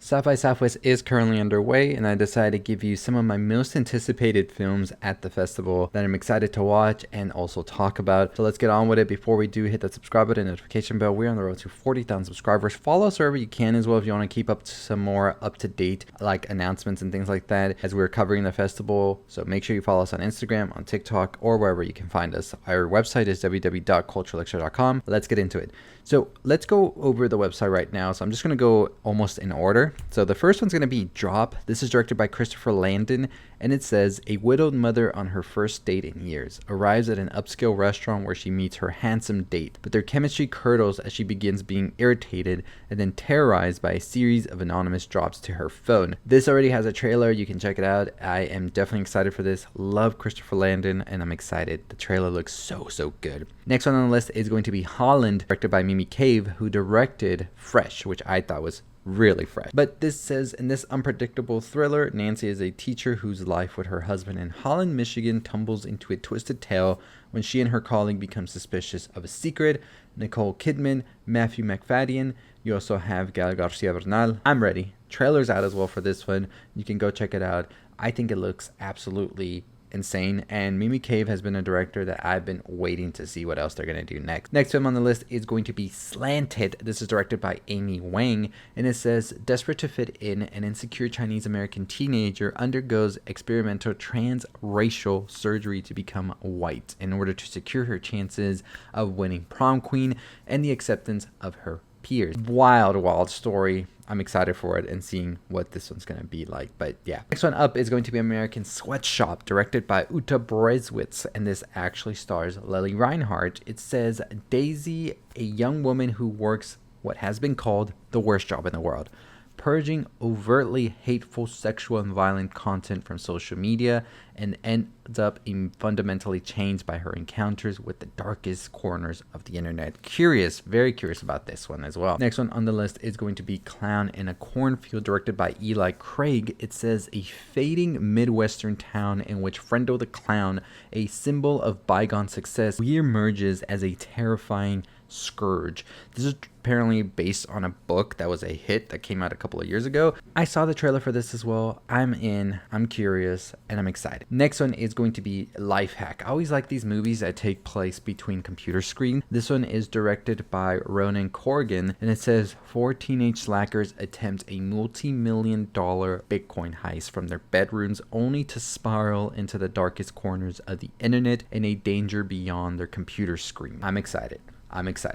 South by Southwest is currently underway, and I decided to give you some of my most anticipated films at the festival that I'm excited to watch and also talk about. So let's get on with it. Before we do, hit that subscribe button and notification bell. We're on the road to 40,000 subscribers. Follow us wherever you can as well if you want to keep up to some more up-to-date like announcements and things like that as we're covering the festival. So make sure you follow us on Instagram, on TikTok, or wherever you can find us. Our website is www.culturalextra.com. Let's get into it. So let's go over the website right now. So I'm just going to go almost in order. So the first one's going to be Drop. This is directed by Christopher Landon, and it says a widowed mother on her first date in years arrives at an upscale restaurant where she meets her handsome date, but their chemistry curdles as she begins being irritated and then terrorized by a series of anonymous drops to her phone. This already has a trailer. You can check it out. I am definitely excited for this. Love Christopher Landon, and I'm excited. The trailer looks so good. Next one on the list is going to be Holland, directed by Mimi Cave, who directed Fresh, which I thought was really fresh. But this says, in this unpredictable thriller, Nancy is a teacher whose life with her husband in Holland, Michigan tumbles into a twisted tale when she and her colleague become suspicious of a secret. Nicole Kidman, Matthew McFadden. You also have Gael Garcia Bernal. I'm ready. Trailer's out as well for this one. You can go check it out. I think it looks absolutely insane, and Mimi Cave has been a director that I've been waiting to see what else they're going to do next. Next film on the list is going to be Slanted. This is directed by Amy Wang, and it says, desperate to fit in, an insecure Chinese-American teenager undergoes experimental transracial surgery to become white in order to secure her chances of winning prom queen and the acceptance of her peers. Wild story. I'm excited for it and seeing what this one's going to be like. But yeah. Next one up is going to be American Sweatshop, directed by Uta Brezwitz, and this actually stars Lily Reinhardt. It says, Daisy, a young woman who works what has been called the worst job in the world, purging overtly hateful, sexual, and violent content from social media, and ends up fundamentally changed by her encounters with the darkest corners of the internet. Very curious about this one as well. Next one on the list is going to be Clown in a Cornfield, directed by Eli Craig. It says, a fading Midwestern town in which Frendo the Clown, a symbol of bygone success, reemerges as a terrifying scourge. This is apparently based on a book that was a hit that came out a couple of years ago. I saw the trailer for this as well. I'm in, I'm curious, and I'm excited. Next one is going to be Life Hack. I always like these movies that take place between computer screens. This one is directed by Ronan Corrigan, and it says 4 teenage slackers attempt a multi-million-dollar Bitcoin heist from their bedrooms only to spiral into the darkest corners of the internet in a danger beyond their computer screen. I'm excited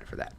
for that.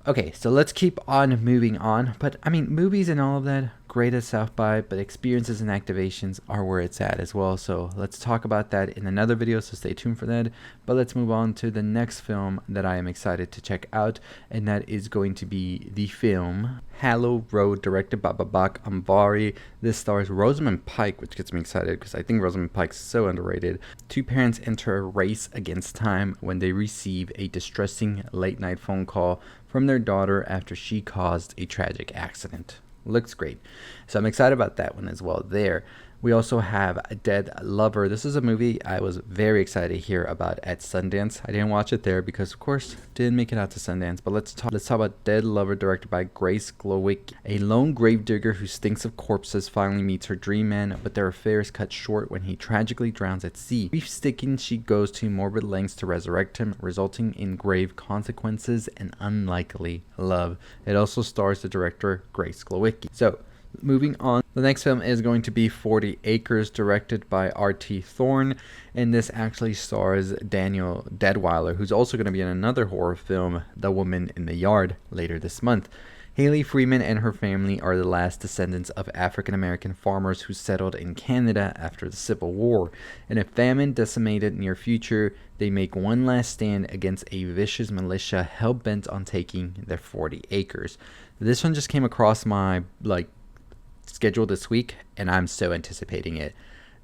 Okay, so let's keep on moving on. But I mean, movies and all of that, great at South by, but experiences and activations are where it's at as well. So let's talk about that in another video, so stay tuned for that. But let's move on to the next film that I am excited to check out, and that is going to be the film Hallow Road, directed by Babak Ambari. This stars Rosamund Pike, which gets me excited because I think Rosamund Pike's so underrated. Two parents enter a race against time when they receive a distressing late-night phone call from their daughter after she caused a tragic accident. Looks great. So I'm excited about that one as well there. We also have A Dead Lover. This is a movie I was very excited to hear about at Sundance. I didn't watch it there because, of course, didn't make it out to Sundance. But let's talk about Dead Lover, directed by Grace Glowicki. A lone gravedigger who stinks of corpses finally meets her dream man, but their affair is cut short when he tragically drowns at sea. Grief-stricken, she goes to morbid lengths to resurrect him, resulting in grave consequences and unlikely love. It also stars the director Grace Glowicki. So, moving on, the next film is going to be 40 Acres, directed by R.T. Thorne, and this actually stars Daniel Deadwyler, who's also going to be in another horror film, The Woman in the Yard, later this month. Haley Freeman and her family are the last descendants of African-American farmers who settled in Canada after the Civil War. In a famine-decimated near future, they make one last stand against a vicious militia hell-bent on taking their 40 acres. This one just came across my, schedule this week, and I'm so anticipating it.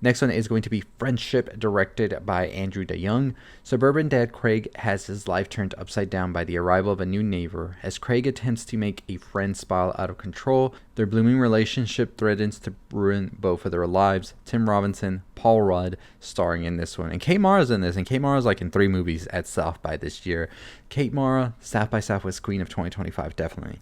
Next one is going to be Friendship, directed by Andrew DeYoung. Suburban dad Craig has his life turned upside down by the arrival of a new neighbor. As Craig attempts to make a friend spiral out of control, their blooming relationship threatens to ruin both of their lives. Tim Robinson, Paul Rudd starring in this one. And Kate Mara's in this, and Kate Mara's in 3 movies at South by this year. Kate Mara, South by Southwest Queen of 2025, definitely.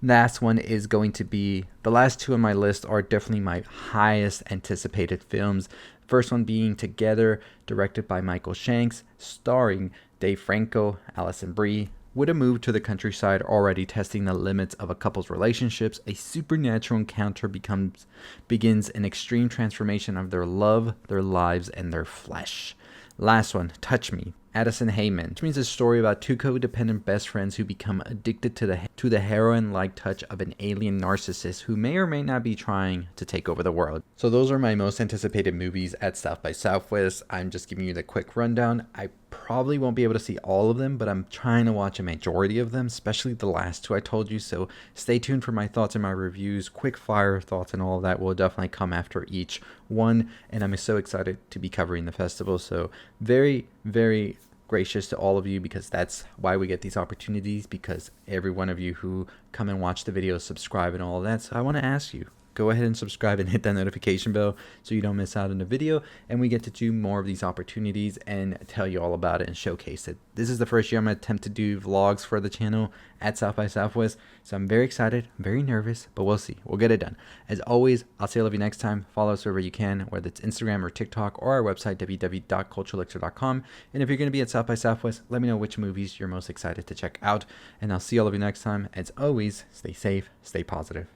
Last one is going to be, the last two on my list are definitely my highest anticipated films. First one being Together, directed by Michael Shanks, starring Dave Franco, Alison Brie. With a move to the countryside already testing the limits of a couple's relationships, a supernatural encounter begins an extreme transformation of their love, their lives, and their flesh. Last one, Touch Me, Addison Heyman, which means a story about two codependent best friends who become addicted to the heroin-like touch of an alien narcissist who may or may not be trying to take over the world. So those are my most anticipated movies at South by Southwest. I'm just giving you the quick rundown. I probably won't be able to see all of them, but I'm trying to watch a majority of them, especially the last two I told you. So stay tuned for my thoughts and my reviews. Quick fire thoughts and all of that will definitely come after each one. And I'm so excited to be covering the festival. So very, very gracious to all of you, because that's why we get these opportunities, because every one of you who come and watch the videos, subscribe and all of that. So I want to ask you, go ahead and subscribe and hit that notification bell so you don't miss out on the video, and we get to do more of these opportunities and tell you all about it and showcase it. This is the first year I'm going to attempt to do vlogs for the channel at South by Southwest, so I'm very excited, I'm very nervous, but we'll see. We'll get it done. As always, I'll say I love you next time. Follow us wherever you can, whether it's Instagram or TikTok or our website, www.culturelixir.com. And if you're going to be at South by Southwest, let me know which movies you're most excited to check out, and I'll see all of you next time. As always, stay safe, stay positive.